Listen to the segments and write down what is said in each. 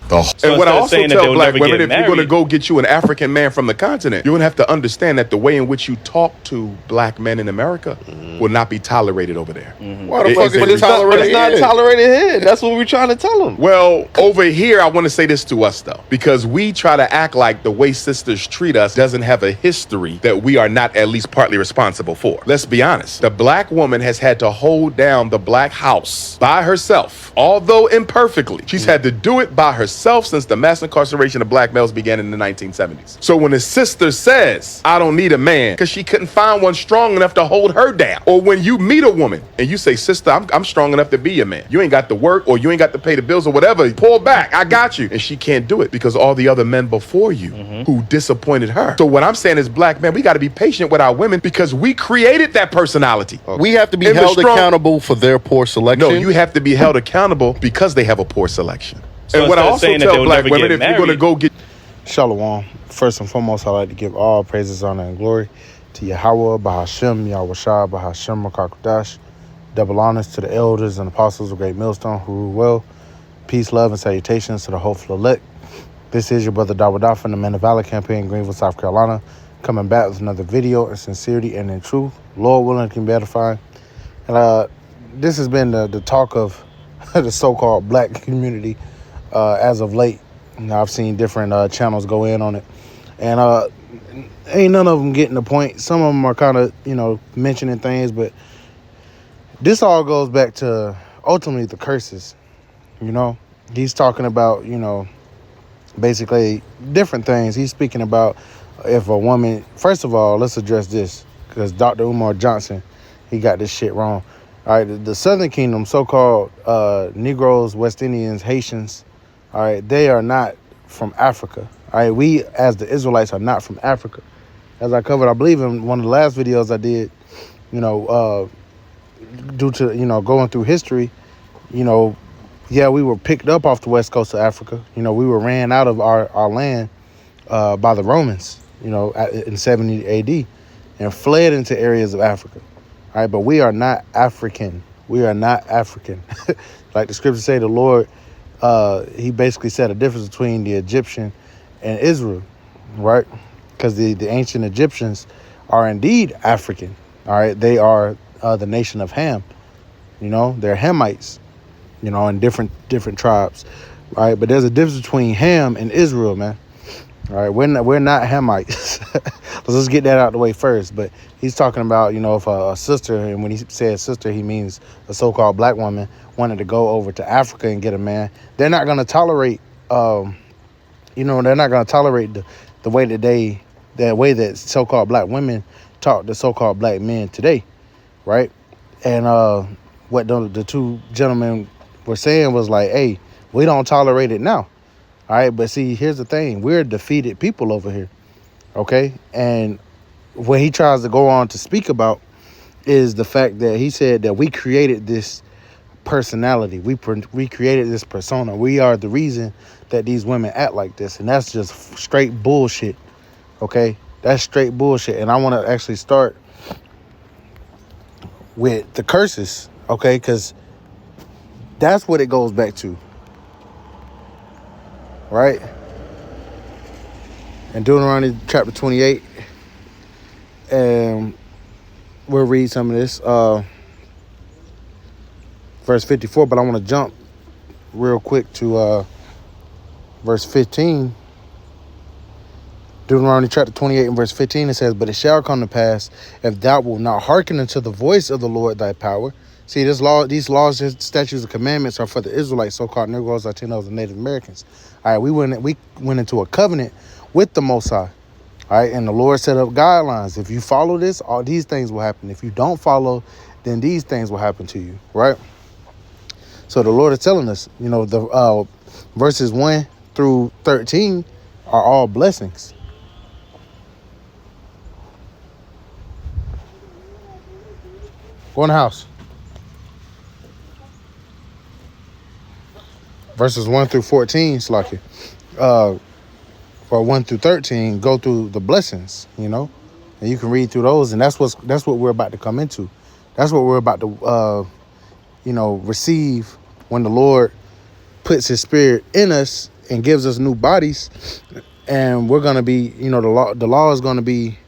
So and what I also tell black women, get if you're going to go get you an African man from the continent, you're going to have to understand that the way in which you talk to black men in America will not be tolerated over there. Why the fuck is But it tolerated? it's not tolerated here. That's what we're trying to tell them. Well, over here, I want to say this to us, though, because we try to act like the way sisters treat us doesn't have a history that we are not at least partly responsible for. Let's be honest. The black woman has had to hold down the black house by herself, although imperfectly. She's had to do it by herself since the mass incarceration of black males began in the 1970s. So when a sister says, I don't need a man, because she couldn't find one strong enough to hold her down, or when you meet a woman and you say, sister, I'm strong enough to be your man. You ain't got to work or you ain't got to pay the bills or whatever. Pull back. I got you. And she can't do it because all the other men before you who disappointed her. So what I'm saying is, black men, we got to be patient with our women because we created that personality. We have to be held accountable for their poor selection. No, you have to be held accountable because they have a poor selection. So and what I also tell black women, if you're going to go get... Shalom. First and foremost, I'd like to give all praises, honor, and glory to Yahweh, Bahashem, Yahweh Bahashem, Makakudash. Double honors to the elders and apostles of Great Millstone who rule well. Peace, love, and salutations to the hopeful elect. This is your brother Dawada from the Men of Valor campaign in Greenville, South Carolina, coming back with another video in sincerity and in truth. Lord willing, can be edifying. And this has been the talk of the so-called black community as of late. You know, I've seen different channels go in on it, and ain't none of them getting the point. Some of them are kind of, mentioning things, but this all goes back to ultimately the curses. He's talking about, basically different things. He's speaking about if a woman, first of all, let's address this because Dr. Umar Johnson, he got this shit wrong. All right, the Southern Kingdom, so-called Negroes, West Indians, Haitians, all right, they are not from Africa. All right, we as the Israelites are not from Africa. As I covered, I believe in one of the last videos I did, due to, going through history, we were picked up off the west coast of Africa. We were ran out of our land by the Romans, in 70 AD and fled into areas of Africa. All right, but we are not African. We are not African. Like the scriptures say, the Lord, he basically said a difference between the Egyptian and Israel, right? Because the ancient Egyptians are indeed African. All right, they are the nation of Ham. They're Hamites, in different tribes, right? But there's a difference between Ham and Israel, man. All right, we're not Hamites. Let's get that out of the way first. But he's talking about, if a sister, and when he says sister, he means a so-called black woman wanted to go over to Africa and get a man. They're not going to tolerate, they're not going to tolerate the way that so-called black women talk to so-called black men today, right? And what the two gentlemen were saying was like, hey, we don't tolerate it now. All right, but see, here's the thing. We're defeated people over here, okay? And what he tries to go on to speak about is the fact that he said that we created this personality. We created this persona. We are the reason that these women act like this, and that's just straight bullshit, okay? That's straight bullshit, and I want to actually start with the curses, okay? Because that's what it goes back to. Right? In Deuteronomy chapter 28, and we'll read some of this, verse 54, but I want to jump real quick to verse 15. Deuteronomy chapter 28 and verse 15, it says, but it shall come to pass, if thou wilt not hearken unto the voice of the Lord thy power. See, these laws, statutes, and commandments are for the Israelites, so-called Negroes, Latinos, and Native Americans. All right, we went into a covenant with the Most High. All right, and the Lord set up guidelines. If you follow this, all these things will happen. If you don't follow, then these things will happen to you, right? So the Lord is telling us, the verses 1 through 13 are all blessings. Go in the house. Verses 1 through 14, Slaki, or 1 through 13, go through the blessings, and you can read through those, and that's what we're about to come into. That's what we're about to, receive when the Lord puts His Spirit in us and gives us new bodies, and we're gonna be, the law is gonna be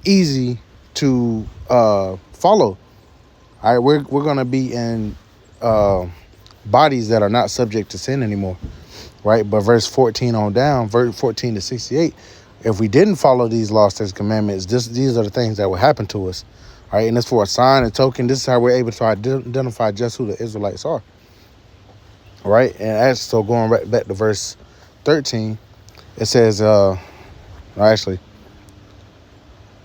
easy to follow. All right, we're gonna be in bodies that are not subject to sin anymore, right? But verse 14 on down, verse 14 to 68, if we didn't follow these laws, statutes, commandments, these are the things that will happen to us. All right, and it's for a sign and token. This is how we're able to identify just who the Israelites are. Right, and as so going right back to verse 13, it says, actually,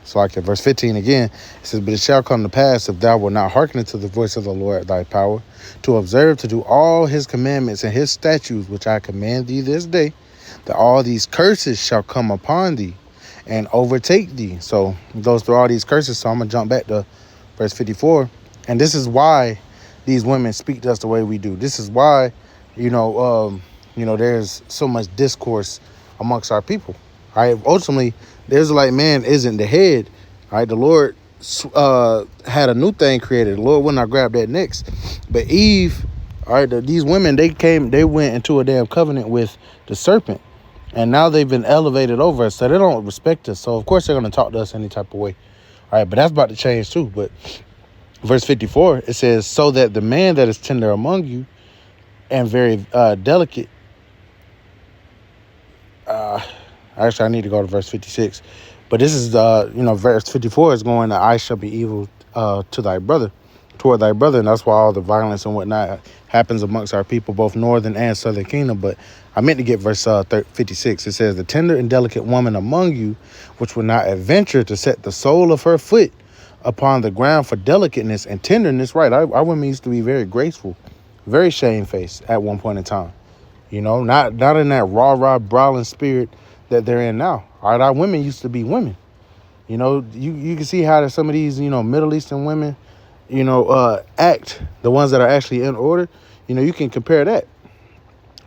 it's like at verse 15 again. It says, but it shall come to pass, if thou wilt not hearken unto the voice of the Lord thy power, to observe to do all his commandments and his statutes which I command thee this day, that all these curses shall come upon thee and overtake thee. So it goes through all these curses. So I'm gonna jump back to verse 54, and this is why these women speak to us the way we do. This is why, there's so much discourse amongst our people. All right, ultimately, the Israelite man isn't the head. All right, the Lord had a new thing created. The Lord would not grab that next. But Eve, all right, these women, they went into a damn covenant with the serpent, and now they've been elevated over us, so they don't respect us. So of course they're going to talk to us any type of way. All right, but that's about to change too. But verse 54, it says, so that the man that is tender among you and very delicate. Actually, I need to go to verse 56. But this is, verse 54 is going, that I shall be evil to thy brother, toward thy brother. And that's why all the violence and whatnot happens amongst our people, both northern and southern kingdom. But I meant to get verse 56. It says, the tender and delicate woman among you, which will not adventure to set the sole of her foot upon the ground for delicateness and tenderness. Right, our women used to be very graceful, very shamefaced at one point in time. Not in that rah-rah brawling spirit that they're in now. All right, our women used to be women. You can see how some of these, Middle Eastern women, act, the ones that are actually in order. You can compare that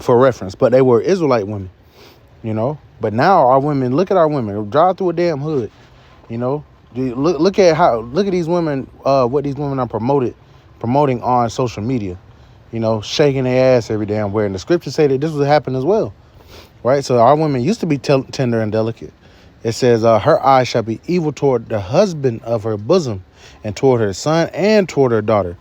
for reference. But they were Israelite women, But now our women, look at our women, drive through a damn hood, Look at these women, what these women are promoting on social media, shaking their ass every damn where. And the scriptures say that this would happen as well. Right, so our women used to be tender and delicate. It says, her eye shall be evil toward the husband of her bosom, and toward her son, and toward her daughter.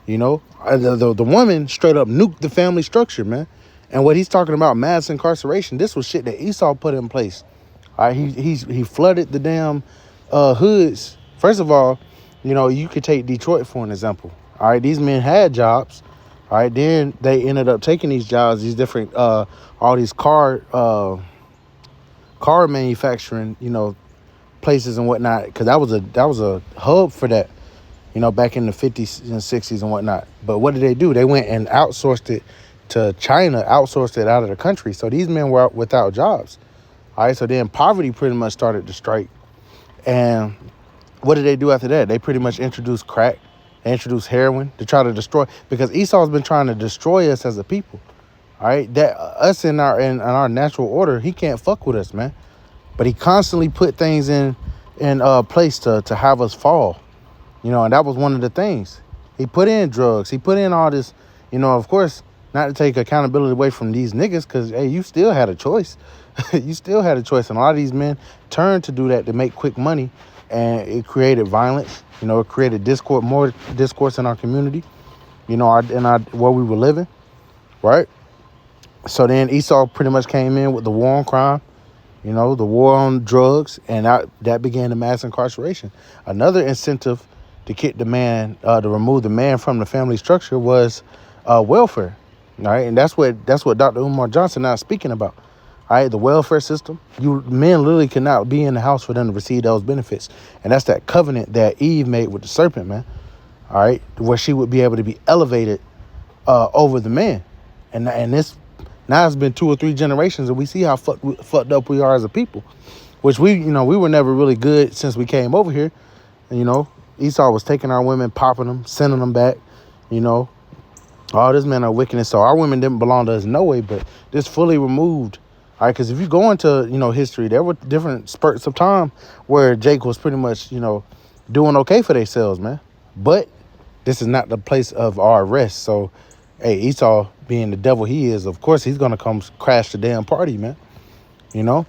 The woman straight up nuked the family structure, man. And what he's talking about, mass incarceration, this was shit that Esau put in place. All right, he flooded the damn hoods. First of all, you could take Detroit for an example. All right, these men had jobs. All right, then they ended up taking these jobs, these different, all these car manufacturing, places and whatnot, because that was a hub for that, back in the 50s and 60s and whatnot. But what did they do? They went and outsourced it to China, outsourced it out of the country. So these men were without jobs. All right, so then poverty pretty much started to strike. And what did they do after that? They pretty much introduced crack. They introduced heroin to try to destroy, because Esau's been trying to destroy us as a people. All right, that us in our natural order, he can't fuck with us, man. But he constantly put things in place to have us fall, and that was one of the things. He put in drugs. He put in all this, of course, not to take accountability away from these niggas, because, hey, you still had a choice. You still had a choice. And a lot of these men turned to do that to make quick money, and it created violence. It created more discourse in our community, where we were living, right? So then Esau pretty much came in with the war on crime, the war on drugs, and that began the mass incarceration. Another incentive to kick the man, to remove the man from the family structure was welfare, all right? And that's what Dr. Umar Johnson now is speaking about. All right, the welfare system. Men literally cannot be in the house for them to receive those benefits. And that's that covenant that Eve made with the serpent, man. All right, where she would be able to be elevated over the man. And this, now it's been 2 or 3 generations, and we see how fucked up we are as a people. Which we were never really good since we came over here. And, Esau was taking our women, popping them, sending them back, All this men are wickedness. So our women didn't belong to us no way, but this fully removed. All right, because if you go into, history, there were different spurts of time where Jake was pretty much, doing okay for themselves, man. But this is not the place of our rest. So, hey, Esau being the devil he is, of course he's gonna come crash the damn party, man. You know,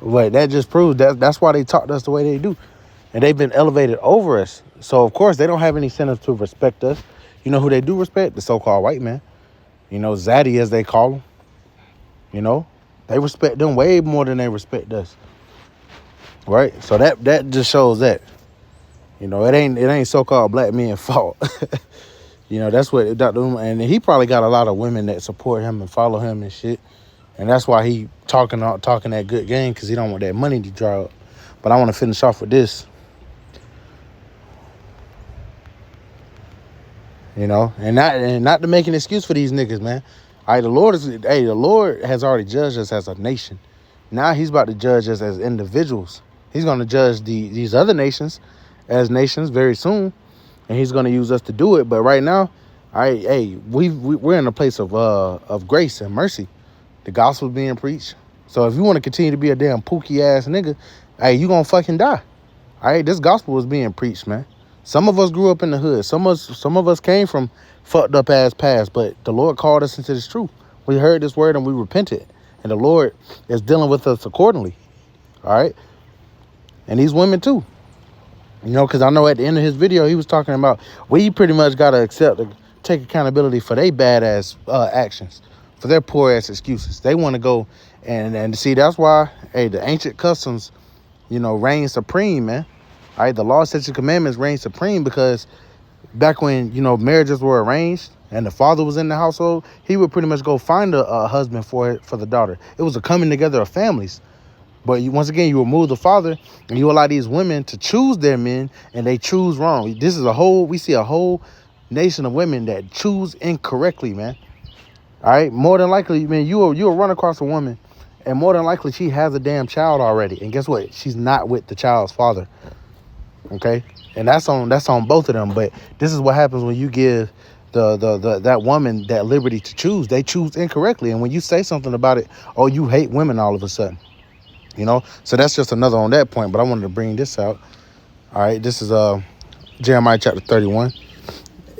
but that just proves that's why they taught us the way they do, and they've been elevated over us. So of course they don't have any incentive to respect us. You know who they do respect? The so-called white man. You know, Zaddy as they call him. You know, they respect them way more than they respect us. Right? So that just shows that. You know, it ain't so-called black men's fault. You know, that's what Dr. Umar, and he probably got a lot of women that support him and follow him and shit. And that's why he talking that good game, because he don't want that money to dry up. But I want to finish off with this. You know, and not to make an excuse for these niggas, man. All right, the Lord has already judged us as a nation. Now he's about to judge us as individuals. He's going to judge these other nations as nations very soon, and he's going to use us to do it. But right now, all right, hey, we're in a place of grace and mercy. The gospel's being preached. So if you want to continue to be a damn pookie ass nigga, hey, you gonna fucking die. All right, this gospel is being preached, man. Some of us grew up in the hood. Some of us came from fucked up ass past, but the Lord called us into this truth. We heard this word and we repented, and the Lord is dealing with us accordingly. All right, and these women too. You know, because I know at the end of his video he was talking about we pretty much gotta take accountability for their badass actions, for their poor ass excuses. They want to go and see, that's why, hey, the ancient customs, you know, reign supreme, man. All right, the law, statutes, and commandments reign supreme, because back when, you know, marriages were arranged and the father was in the household, he would pretty much go find a husband for the daughter. It was a coming together of families. But once again, you remove the father and you allow these women to choose their men, and they choose wrong. We see a whole nation of women that choose incorrectly, man. All right, more than likely, man, you'll run across a woman, and more than likely she has a damn child already. And guess what? She's not with the child's father. Okay, and that's on both of them. But this is what happens when you give that woman that liberty to choose. They choose incorrectly, and when you say something about it, oh, you hate women all of a sudden. You know, so that's just another on that point. But I wanted to bring this out. All right, this is Jeremiah chapter 31,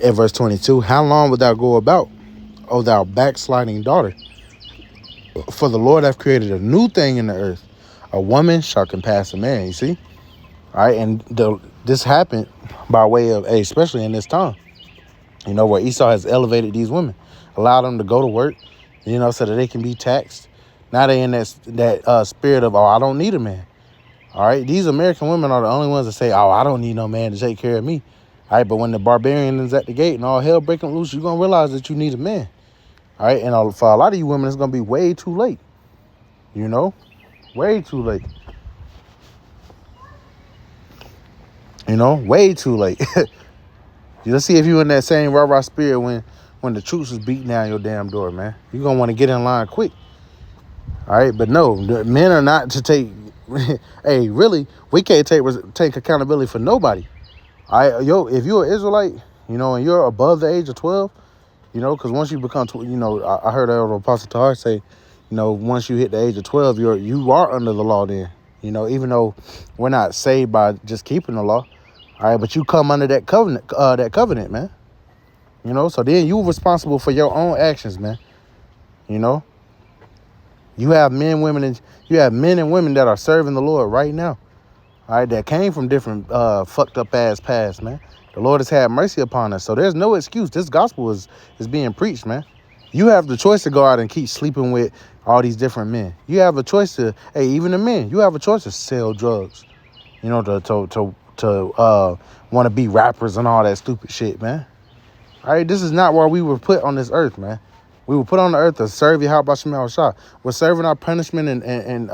at verse 22. How long wilt thou go about, O thou backsliding daughter? For the Lord hath created a new thing in the earth. A woman shall compass a man. You see? All right, and this happened by way of, especially in this time, you know, where Esau has elevated these women, allowed them to go to work, you know, so that they can be taxed. Now they in that spirit of, oh, I don't need a man. All right, these American women are the only ones that say, oh, I don't need no man to take care of me. All right, but when the barbarian is at the gate and all hell breaking loose, you're going to realize that you need a man. All right, and for a lot of you women, it's going to be way too late. You know, way too late. You know, way too late. Let's see if you in that same rah-rah spirit when the troops was beating down your damn door, man. You're going to want to get in line quick. All right, but no, the men are not to take. Hey, really, we can't take accountability for nobody. All right, if you're an Israelite, you know, and you're above the age of 12, you know, because once you become, you know, I heard Apostle Tahar say, you know, once you hit the age of 12, you are under the law then. You know, even though we're not saved by just keeping the law. All right, but you come under that covenant, man. You know, so then you're responsible for your own actions, man. You know. You have men and women that are serving the Lord right now. All right, that came from different fucked up ass past, man. The Lord has had mercy upon us. So there's no excuse. This gospel is being preached, man. You have the choice to go out and keep sleeping with all these different men. You have a choice to, even the men, you have a choice to sell drugs. You know, to want to be rappers and all that stupid shit, man. All right, this is not why we were put on this earth, man. We were put on the earth to serve Yahweh Shema Shah. We're serving our punishment in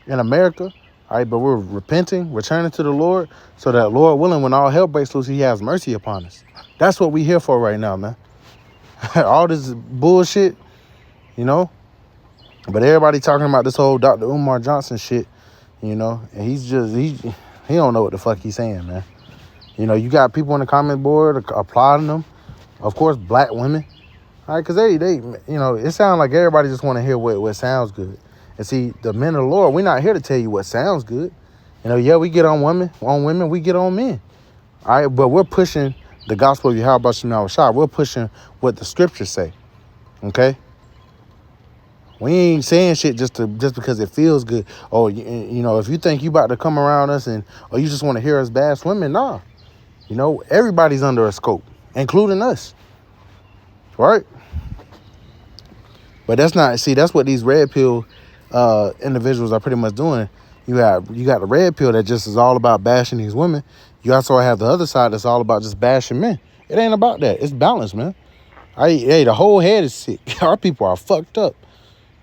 America, all right, but we're repenting, returning to the Lord, so that, Lord willing, when all hell breaks loose, he has mercy upon us. That's what we here for right now, man. All this bullshit, you know. But everybody talking about this whole Dr. Umar Johnson shit, you know, and he don't know what the fuck he's saying, man. You know, you got people on the comment board applauding them. Of course, black women. All right, because they, you know, it sounds like everybody just want to hear what sounds good. And see, the men of the Lord, we're not here to tell you what sounds good. You know, yeah, we get on women, we get on men. All right, but we're pushing the gospel of Yahweh Shem Yahushua. We're pushing what the scriptures say. Okay? We ain't saying shit just because it feels good. Oh, you know, if you think you about to come around us or you just want to hear us bash women, nah. You know, everybody's under a scope, including us. Right? But that's what these red pill individuals are pretty much doing. You got the red pill that just is all about bashing these women. You also have the other side that's all about just bashing men. It ain't about that. It's balanced, man. Hey, the whole head is sick. Our people are fucked up,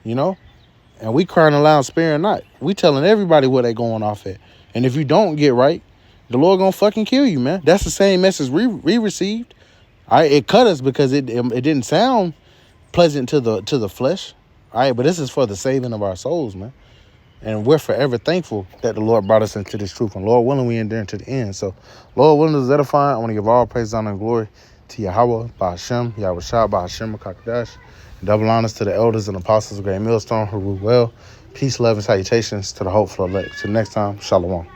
you know? And we crying aloud, sparing not. We telling everybody where they going off at. And if you don't get right, the Lord gonna fucking kill you, man. That's the same message we received. It cut us because it didn't sound pleasant to the flesh. All right, but this is for the saving of our souls, man. And we're forever thankful that the Lord brought us into this truth. And Lord willing, we endure into the end. So, Lord willing, is edifying. I want to give all praise, honor, and glory to Yahweh, Ba'ashem, Yahweh Shah, Ba'ashem, Kakadash. Double honors to the elders and apostles of Great Millstone who rule well. Peace, love, and salutations to the hopeful elect. Till next time, Shalom.